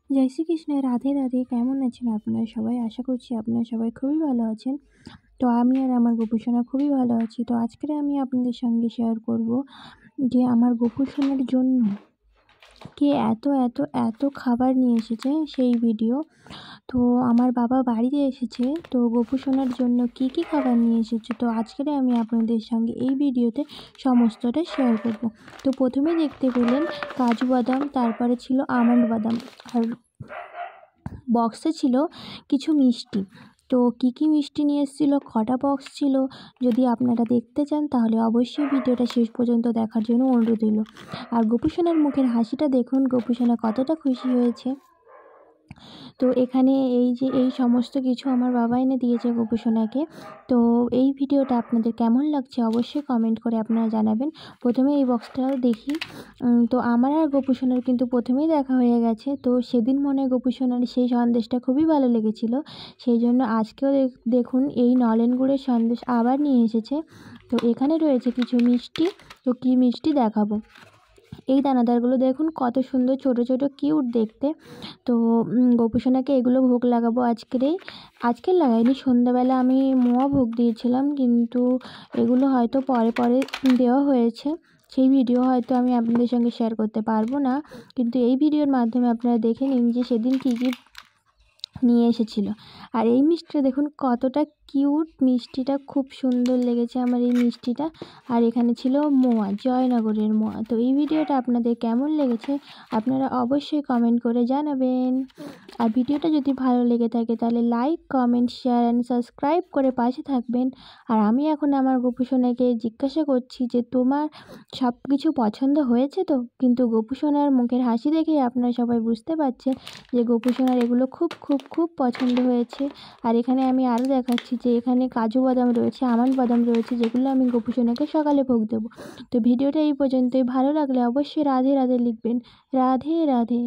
জয় শ্রীকৃষ্ণ, রাধে রাধে। কেমন আছেন আপনারা সবাই? আশা করছি আপনারা সবাই খুবই ভালো আছেন। তো আমি আর আমার গপু সোনা খুবই ভালো আছি। তো আজকে আমি আপনাদের সঙ্গে শেয়ার করব যে আমার গপু সোনার জন্য কে এত খাবার নিয়ে এসেছে সেই ভিডিও। তো আমার বাবা বাড়িতে এসেছে, তো গপু সোনার জন্য কী খাবার নিয়ে এসেছে, তো আজকে আমি আপনাদের সঙ্গে এই ভিডিওতে সমস্তটা শেয়ার করব। তো প্রথমে দেখতে পেলেন কাজু বাদাম, তারপরে ছিল আমন্ড বাদাম, আর বক্সে ছিল কিছু মিষ্টি। তো কী মিষ্টি নিয়ে এসেছিলো, কটা বক্স ছিল, যদি আপনারা দেখতে চান তাহলে অবশ্যই ভিডিওটা শেষ পর্যন্ত দেখার জন্য অনুরোধ রইল। আর গপু সোনার মুখের হাসিটা দেখুন, গপু সোনা কতটা খুশি হয়েছে। তো এখানে এই সমস্ত কিছু আমার বাবা এনে দিয়েছে গপু সোনাকে। তো এই ভিডিওটা আপনাদের কেমন লাগছে অবশ্যই কমেন্ট করে আপনারা জানাবেন। প্রথমে এই বক্সটাও দেখি। তো আমার আর গপু সোনার কিন্তু প্রথমেই দেখা হয়ে গেছে। তো সেদিন মনে হয় গপু সোনার সেই সন্দেশটা খুবই ভালো লেগেছিল, সেই জন্য আজকেও দেখুন এই নলেন গুড়ের সন্দেশ আবার নিয়ে এসেছে। তো এখানে রয়েছে কিছু মিষ্টি, তো কী মিষ্টি দেখাবো। এই দানাদারগুলো দেখুন কত সুন্দর, ছোট ছোট কিউট দেখতে। তো গপু সোনাকে এগুলো ভোগ লাগাবো আজকের লাগাইনি, সন্ধ্যাবেলা আমি মোয়া ভোগ দিয়েছিলাম, কিন্তু এগুলো হয়তো পরে দেওয়া হয়েছে। সেই ভিডিও হয়তো আমি আপনাদের সঙ্গে শেয়ার করতে পারবো না, কিন্তু এই ভিডিওর মাধ্যমে আপনারা দেখে নিন যে সেদিন কী নিয়ে এসেছিলো। আর এই মিষ্টিটা দেখুন কতটা কিউট, মিষ্টিটা খুব সুন্দর লেগেছে আমার এই মিষ্টিটা। আর এখানে ছিল মোয়া, জয়নগরের মোয়া। তো এই ভিডিওটা আপনাদের কেমন লেগেছে আপনারা অবশ্যই কমেন্ট করে জানাবেন। আর ভিডিওটা যদি ভালো লেগে থাকে তাহলে like, comment, share and subscribe করে পাশে থাকবেন। আর আমি এখন আমার গপু সোনাকে জিজ্ঞাসা করছি যে তোমার সব কিছু পছন্দ হয়েছে তো? কিন্তু গপু সোনার মুখের হাসি দেখেই আপনারা সবাই বুঝতে পারছেন যে গপু সোনার এগুলো খুব পছন্দ হয়েছে। আর এখানে আমি আরও দেখাচ্ছি যে এখানে কাজু বাদাম রয়েছে, আমন্ড বাদাম রয়েছে, যেগুলো আমি গপু সোনাকে সকালে ভোগ দেবো। তো ভিডিওটা এই পর্যন্তই। ভালো লাগলে অবশ্যই রাধে রাধে লিখবেন। রাধে রাধে।